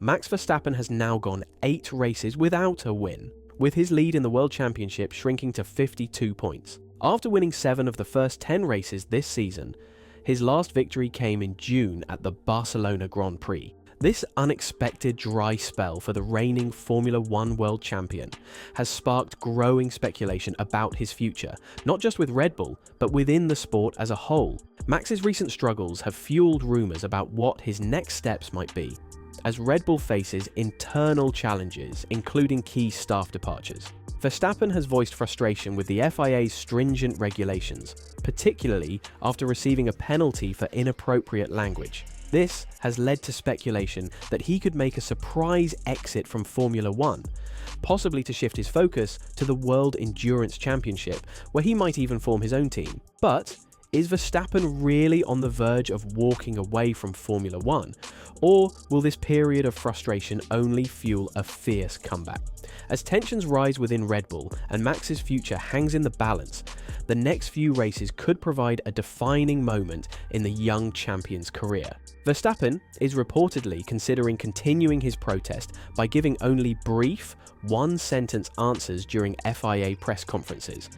Max Verstappen has now gone 8 races without a win, with his lead in the World Championship shrinking to 52 points. After winning 7 of the first 10 races this season, his last victory came in June at the Barcelona Grand Prix. This unexpected dry spell for the reigning Formula One world champion has sparked growing speculation about his future, not just with Red Bull, but within the sport as a whole. Max's recent struggles have fueled rumours about what his next steps might be, as Red Bull faces internal challenges, including key staff departures. Verstappen has voiced frustration with the FIA's stringent regulations, particularly after receiving a penalty for inappropriate language. This has led to speculation that he could make a surprise exit from Formula One, possibly to shift his focus to the World Endurance Championship, where he might even form his own team. But is Verstappen really on the verge of walking away from Formula One? Or will this period of frustration only fuel a fierce comeback? As tensions rise within Red Bull and Max's future hangs in the balance, the next few races could provide a defining moment in the young champion's career. Verstappen is reportedly considering continuing his protest by giving only brief, one-sentence answers during FIA press conferences,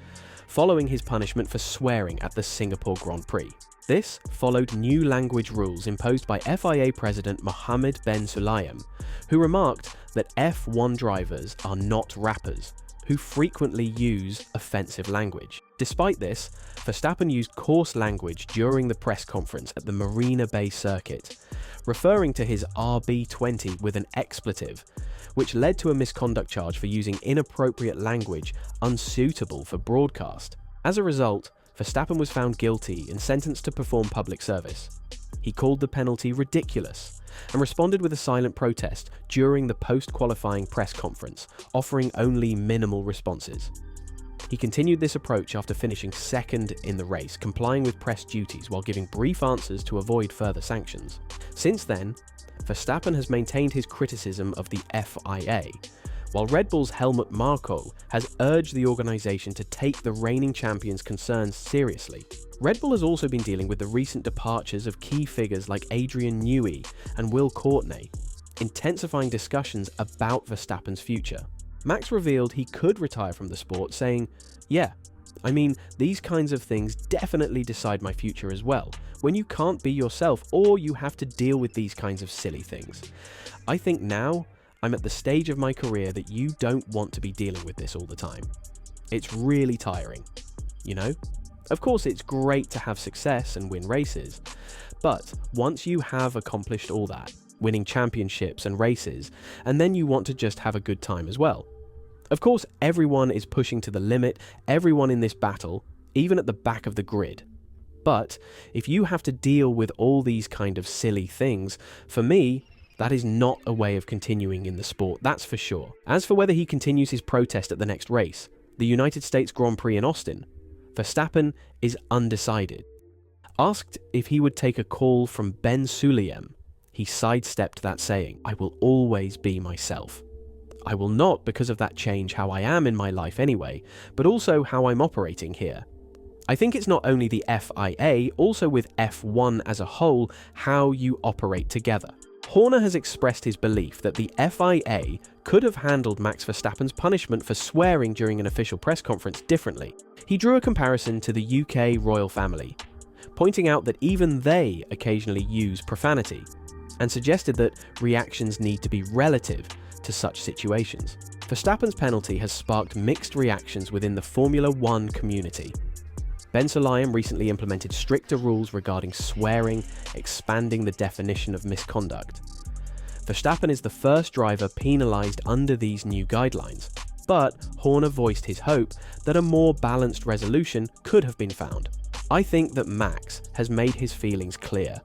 following his punishment for swearing at the Singapore Grand Prix. This followed new language rules imposed by FIA President Mohammed Ben Sulayem, who remarked that F1 drivers are not rappers, who frequently use offensive language. Despite this, Verstappen used coarse language during the press conference at the Marina Bay circuit, referring to his RB20 with an expletive, which led to a misconduct charge for using inappropriate language unsuitable for broadcast. As a result, Verstappen was found guilty and sentenced to perform public service. He called the penalty ridiculous and responded with a silent protest during the post-qualifying press conference, offering only minimal responses. He continued this approach after finishing second in the race, complying with press duties while giving brief answers to avoid further sanctions. Since then, Verstappen has maintained his criticism of the FIA, while Red Bull's Helmut Marko has urged the organisation to take the reigning champion's concerns seriously. Red Bull has also been dealing with the recent departures of key figures like Adrian Newey and Will Courtney, intensifying discussions about Verstappen's future. Max revealed he could retire from the sport, saying, "Yeah, I mean, these kinds of things definitely decide my future as well, when you can't be yourself or you have to deal with these kinds of silly things. I think now I'm at the stage of my career that you don't want to be dealing with this all the time. It's really tiring, you know? Of course, it's great to have success and win races, but once you have accomplished all that, winning championships and races, and then you want to just have a good time as well. Of course, everyone is pushing to the limit, everyone in this battle, even at the back of the grid. But if you have to deal with all these kind of silly things, for me, that is not a way of continuing in the sport, that's for sure." As for whether he continues his protest at the next race, the United States Grand Prix in Austin, Verstappen is undecided. Asked if he would take a call from Ben Sulayem, he sidestepped that, saying, "I will always be myself. I will not, because of that, change how I am in my life anyway, but also how I'm operating here. I think it's not only the FIA, also with F1 as a whole, how you operate together." Horner has expressed his belief that the FIA could have handled Max Verstappen's punishment for swearing during an official press conference differently. He drew a comparison to the UK royal family, pointing out that even they occasionally use profanity, and suggested that reactions need to be relative to such situations. Verstappen's penalty has sparked mixed reactions within the Formula One community. Ben Sulayem recently implemented stricter rules regarding swearing, expanding the definition of misconduct. Verstappen is the first driver penalised under these new guidelines, but Horner voiced his hope that a more balanced resolution could have been found. "I think that Max has made his feelings clear.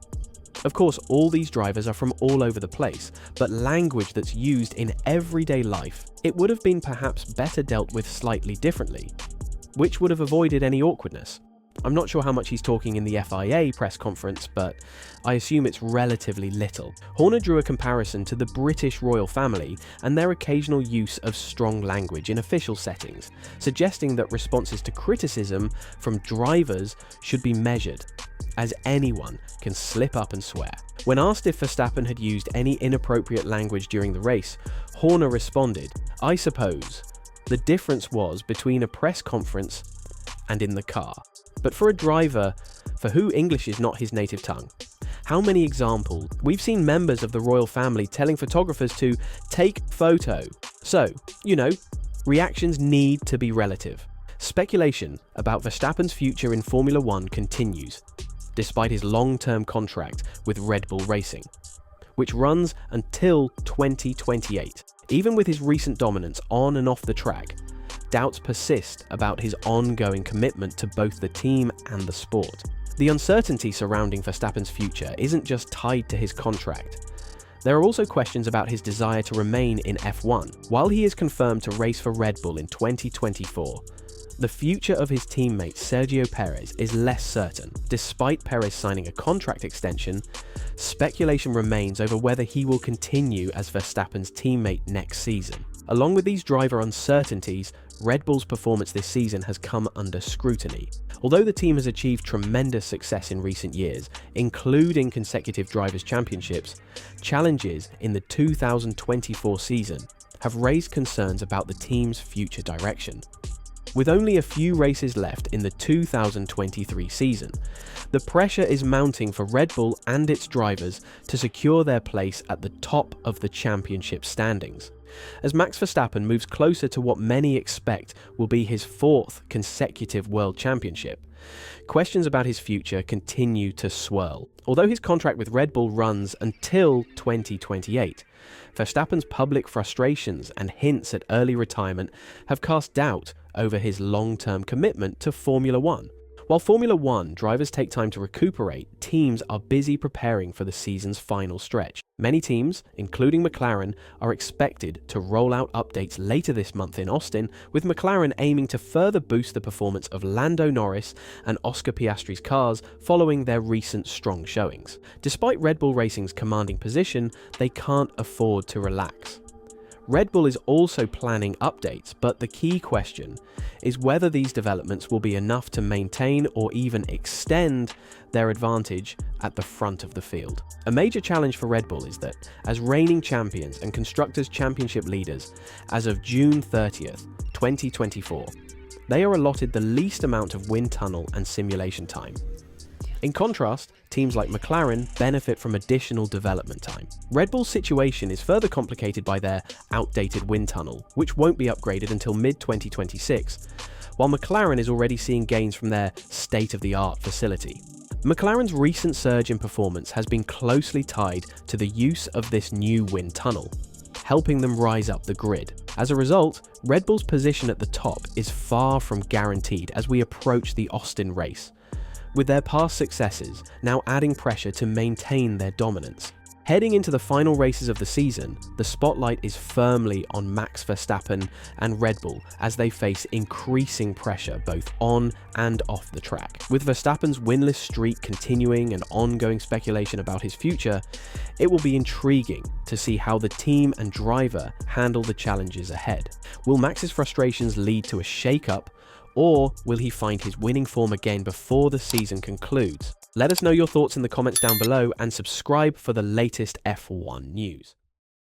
Of course, all these drivers are from all over the place, but language that's used in everyday life, it would have been perhaps better dealt with slightly differently, which would have avoided any awkwardness. I'm not sure how much he's talking in the FIA press conference, but I assume it's relatively little. Horner drew a comparison to the British royal family and their occasional use of strong language in official settings, suggesting that responses to criticism from drivers should be measured, as anyone can slip up and swear. When asked if Verstappen had used any inappropriate language during the race, Horner responded, "I suppose the difference was between a press conference and in the car." But for a driver for who English is not his native tongue, how many examples we've seen members of the royal family telling photographers to take photo. So, reactions need to be relative. Speculation about Verstappen's future in Formula One continues, despite his long-term contract with Red Bull Racing, which runs until 2028. Even with his recent dominance on and off the track, doubts persist about his ongoing commitment to both the team and the sport. The uncertainty surrounding Verstappen's future isn't just tied to his contract. There are also questions about his desire to remain in F1. While he is confirmed to race for Red Bull in 2024, the future of his teammate Sergio Perez is less certain. Despite Perez signing a contract extension, speculation remains over whether he will continue as Verstappen's teammate next season. Along with these driver uncertainties, Red Bull's performance this season has come under scrutiny. Although the team has achieved tremendous success in recent years, including consecutive drivers' championships, challenges in the 2024 season have raised concerns about the team's future direction. With only a few races left in the 2023 season, the pressure is mounting for Red Bull and its drivers to secure their place at the top of the championship standings. As Max Verstappen moves closer to what many expect will be his 4th consecutive world championship, questions about his future continue to swirl. Although his contract with Red Bull runs until 2028, Verstappen's public frustrations and hints at early retirement have cast doubt over his long-term commitment to Formula One. While Formula One drivers take time to recuperate, teams are busy preparing for the season's final stretch. Many teams, including McLaren, are expected to roll out updates later this month in Austin, with McLaren aiming to further boost the performance of Lando Norris and Oscar Piastri's cars following their recent strong showings. Despite Red Bull Racing's commanding position, they can't afford to relax. Red Bull is also planning updates, but the key question is whether these developments will be enough to maintain or even extend their advantage at the front of the field. A major challenge for Red Bull is that, as reigning champions and Constructors' Championship leaders, as of June 30th, 2024, they are allotted the least amount of wind tunnel and simulation time. In contrast, teams like McLaren benefit from additional development time. Red Bull's situation is further complicated by their outdated wind tunnel, which won't be upgraded until mid-2026, while McLaren is already seeing gains from their state-of-the-art facility. McLaren's recent surge in performance has been closely tied to the use of this new wind tunnel, helping them rise up the grid. As a result, Red Bull's position at the top is far from guaranteed as we approach the Austin race, with their past successes now adding pressure to maintain their dominance. Heading into the final races of the season, the spotlight is firmly on Max Verstappen and Red Bull as they face increasing pressure both on and off the track. With Verstappen's winless streak continuing and ongoing speculation about his future, it will be intriguing to see how the team and driver handle the challenges ahead. Will Max's frustrations lead to a shake-up, or will he find his winning form again before the season concludes? Let us know your thoughts in the comments down below and subscribe for the latest F1 news.